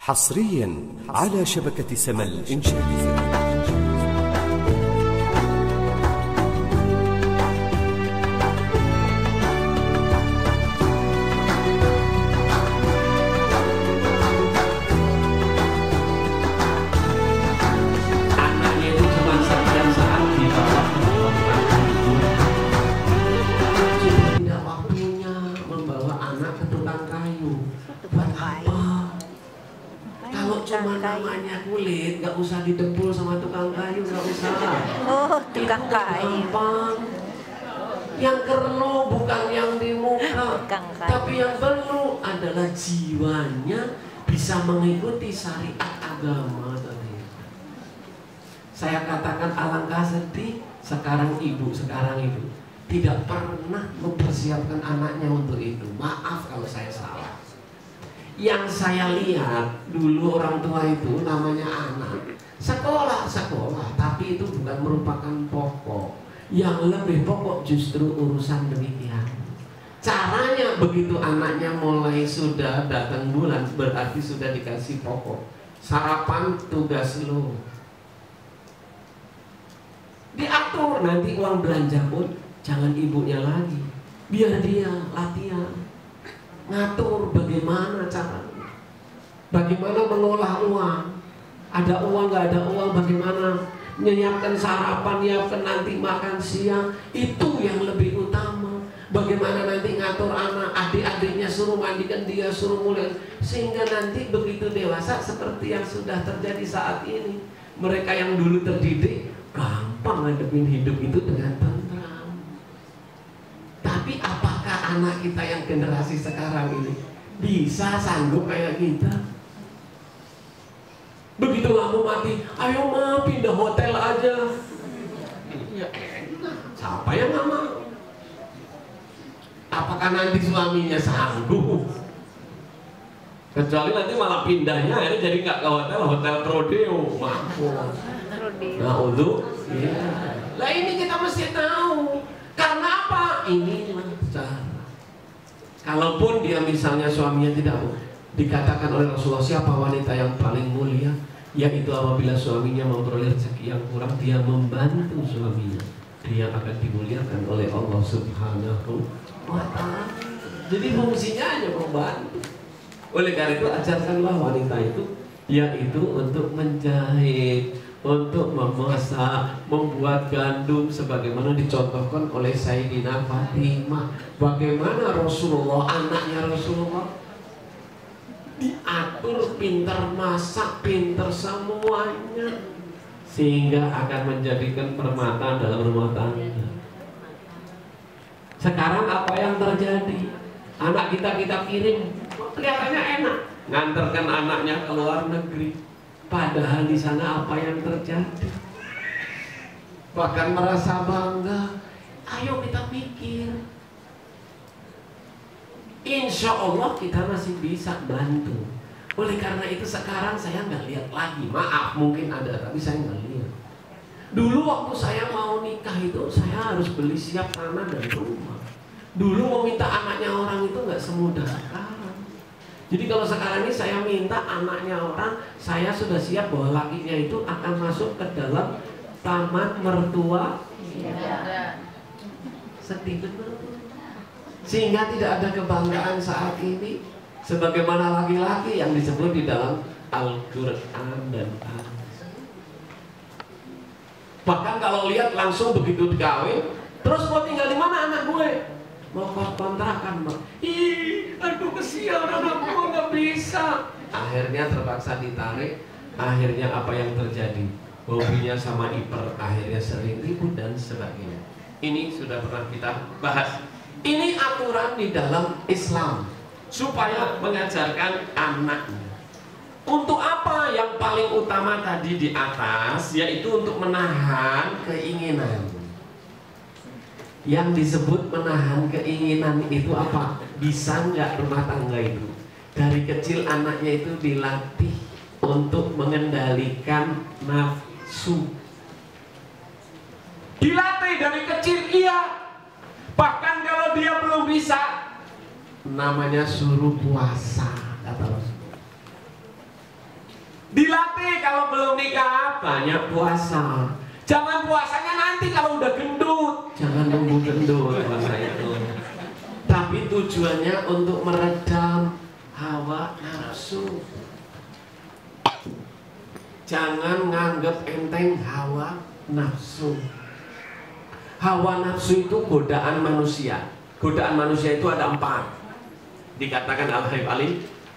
حصريا على شبكة سما الإنشاد. Cuma namanya kulit, nggak usah didempul sama tukang kayu, nggak usah. Oh, tukang kayu. Gampang. Yang perlu bukan yang di muka, tapi yang perlu adalah jiwanya bisa mengikuti syariat agama tadi. Saya katakan alangkah sedih sekarang ibu tidak pernah mempersiapkan anaknya untuk itu. Maaf kalau saya salah. Yang saya lihat dulu orang tua itu namanya anak sekolah, tapi itu bukan merupakan pokok. Yang lebih pokok justru urusan demikian. Caranya begitu anaknya mulai sudah datang bulan, berarti sudah dikasih pokok. Sarapan tugas lo. Diatur, nanti uang belanja pun jangan ibunya lagi, biar dia latihan. Ngatur bagaimana caranya, bagaimana mengolah uang, ada uang nggak ada uang, bagaimana menyiapkan sarapan, nyiapkan nanti makan siang, itu yang lebih utama. Bagaimana nanti ngatur anak, adik-adiknya suruh mandikan dia, suruh mulai, sehingga nanti begitu dewasa seperti yang sudah terjadi saat ini. Mereka yang dulu terdidik gampang ngadepin hidup itu dengan tentram. Tapi apakah anak kita yang generasi sekarang ini bisa sanggup kayak kita? Begitu lampu mati, ayo ma pindah hotel aja. Ya enak, siapa yang nggak mau? Apakah nanti suaminya sanggup? Kecuali nanti malah pindahnya akhirnya jadi nggak ke hotel Prodeo, mampus. Nah untuk, ya. Lah ini kita mesti tahu. Karena apa? Inilah cara. Kalaupun dia misalnya suaminya tidak dikatakan oleh Rasulullah siapa wanita yang paling mulia, yaitu apabila suaminya memperoleh rezeki yang kurang, dia membantu suaminya, dia akan dimuliakan oleh Allah Subhanahu wa Ta'ala. Jadi fungsinya hanya membantu. Oleh karena itu ajarkanlah wanita itu, yaitu untuk menjahit, untuk memasak, membuat gandum sebagaimana dicontohkan oleh Sayyidina Fatimah. Bagaimana Rasulullah, anaknya Rasulullah, diatur pintar masak, pintar semuanya, sehingga akan menjadikan permata dalam rumah tangga. Sekarang apa yang terjadi? Anak kita kirim, kelihatannya enak, ngantarkan anaknya ke luar negeri. Padahal di sana apa yang terjadi? Bahkan merasa bangga. Ayo kita mikir. Insya Allah kita masih bisa bantu. Oleh karena itu sekarang saya nggak lihat lagi. Maaf mungkin ada, tapi saya nggak lihat. Dulu waktu saya mau nikah itu saya harus beli siap tanah dan rumah. Dulu mau minta anaknya orang itu nggak semudah sekarang. Jadi kalau sekarang ini saya minta anaknya orang, saya sudah siap bahwa lakinya itu akan masuk ke dalam taman mertua. Sedih betul. Sehingga tidak ada kebanggaan saat ini sebagaimana laki-laki yang disebut di dalam Al-Quran dan Hadis. Bahkan kalau lihat langsung begitu dikawin, terus mau tinggal di mana anak gue? Mau kos kontrakan, Mbak. Ih, aduh kesian anak gue nggak bisa. Akhirnya terpaksa ditarik. Akhirnya apa yang terjadi? Hobinya sama iper, akhirnya sering ribut dan sebagainya. Ini sudah pernah kita bahas. Ini aturan di dalam Islam supaya mengajarkan anaknya. Untuk apa? Yang paling utama tadi di atas, yaitu untuk menahan keinginan. Yang disebut menahan keinginan itu apa? Bisa nggak rumah tangga itu dari kecil anaknya itu dilatih untuk mengendalikan nafsu. Dilatih dari kecil, iya. Bahkan kalau dia belum bisa, namanya suruh puasa, kata Rasul. Dilatih kalau belum nikah, banyak puasa. Jangan puasanya nanti kalau udah gendut. Jangan nunggu gendut puasa itu. Tapi tujuannya untuk meredam hawa nafsu. Jangan nganggap enteng hawa nafsu. Hawa nafsu itu godaan manusia. Godaan manusia itu ada 4. Dikatakan Al-Habib Ali,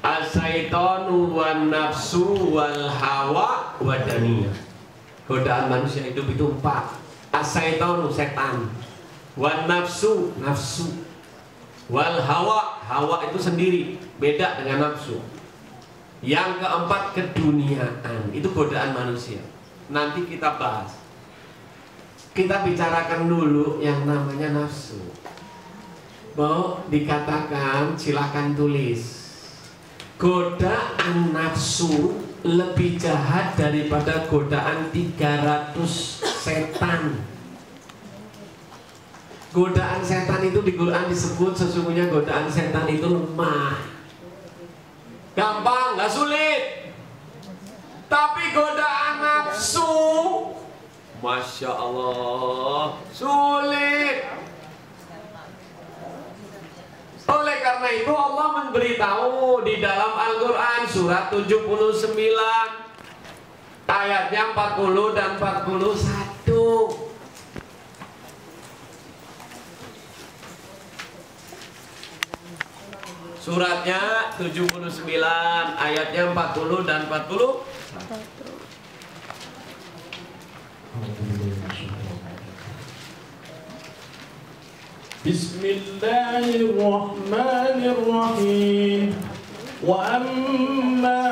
as-syaitanu wan nafsu wal hawa wadaniyah. Godaan manusia hidup itu 4. As-syaitanu setan, wan nafsu nafsu, wal hawa hawa itu sendiri, beda dengan nafsu. Yang keempat keduniaan, itu godaan manusia. Nanti kita bahas. Kita bicarakan dulu yang namanya nafsu. Mau dikatakan, silakan tulis. Godaan nafsu lebih jahat daripada godaan 300 setan. Godaan setan itu di Quran disebut sesungguhnya godaan setan itu lemah. Gampang, gak sulit. Tapi godaan nafsu, Masya Allah, sulit. Oleh karena itu Allah memberitahu di dalam Al-Quran surat 79 ayatnya 40 dan 41. Suratnya 79 ayatnya 40 dan 41. Bismillahirrahmanirrahim. Wa amma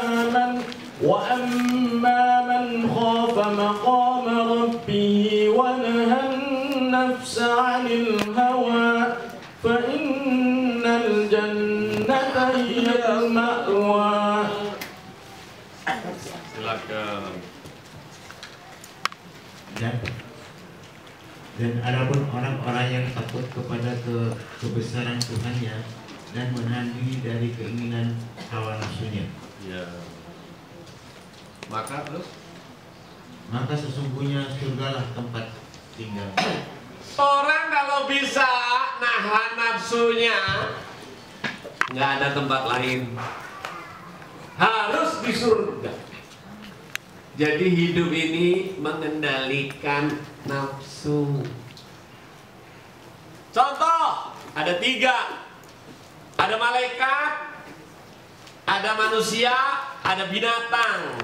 man khafa maqama rabbih wa nahan nafsa 'anil hawa fa innal jannata hiyal ma'wa. Silakan. Dan adapun orang-orang yang takut kepada kebesaran Tuhannya dan menahan diri dari keinginan hawa nafsunya, Ya. Maka terus maka sesungguhnya surgalah tempat tinggal. orang kalau bisa nahan nafsunya, nggak ada tempat lain, harus di surga. Jadi hidup ini mengendalikan nafsu. Contoh, ada 3. Ada malaikat, ada manusia, ada binatang.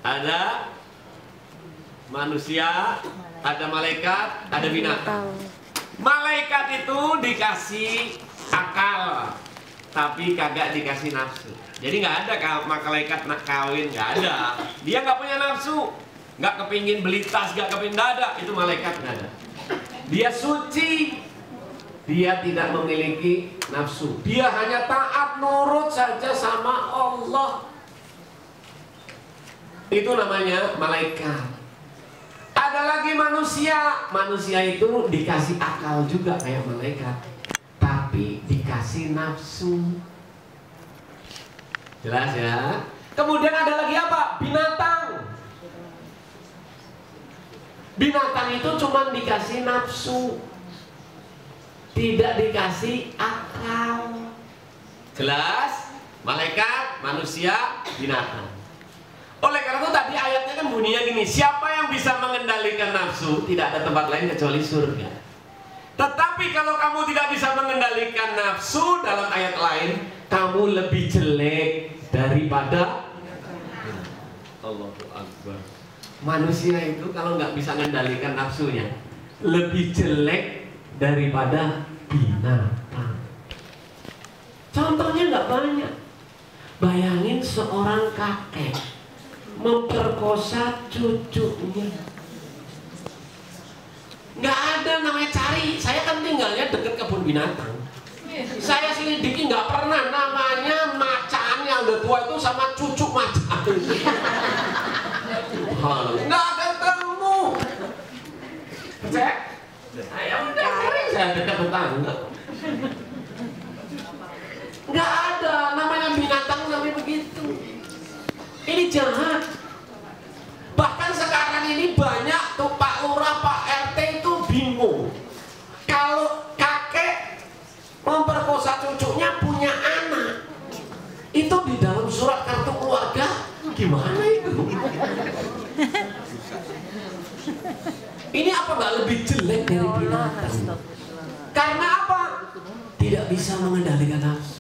Ada manusia, ada malaikat, ada binatang. Malaikat itu dikasih akal, tapi kagak dikasih nafsu. Jadi nggak ada malaikat nak kawin, nggak ada. Dia nggak punya nafsu, nggak kepingin beli tas, nggak kepingin, nggak ada. Itu malaikat nggak ada. Dia suci, dia tidak memiliki nafsu. Dia hanya taat nurut saja sama Allah. Itu namanya malaikat. Ada lagi manusia. Manusia itu dikasih akal juga kayak malaikat, tapi dikasih nafsu. Jelas ya. Kemudian ada lagi apa? Binatang. Binatang itu cuma dikasih nafsu, tidak dikasih akal. Jelas? Malaikat, manusia, binatang. Oleh karena itu tadi ayatnya kan bunyinya gini, siapa yang bisa mengendalikan nafsu, tidak ada tempat lain kecuali surga. Tetapi kalau kamu tidak bisa mengendalikan nafsu, dalam ayat lain, kamu lebih jelek daripada Allahu Akbar. Manusia itu kalau nggak bisa mengendalikan nafsunya, lebih jelek daripada binatang. Contohnya nggak banyak. Bayangin seorang kakek memperkosa cucunya. Nggak ada namanya cari. Saya kan tinggalnya dekat kebun binatang. Saya selidiki nggak pernah namanya macan yang udah tua itu sama cucu macan. Nggak ketemu. Cek. Saya udah cari, saya dekat tetangga. Nggak ada namanya binatang namanya begitu. Ini jahat. Bahkan sekarang ini banyak tuh Pak Lurah, Pak RT itu bingung. Kalau kakek memperkosa cucunya punya anak, itu di dalam surat kartu keluarga gimana itu? Ini apa nggak lebih jelek dari binatang? Karena apa? Tidak bisa mengendalikan nafsu.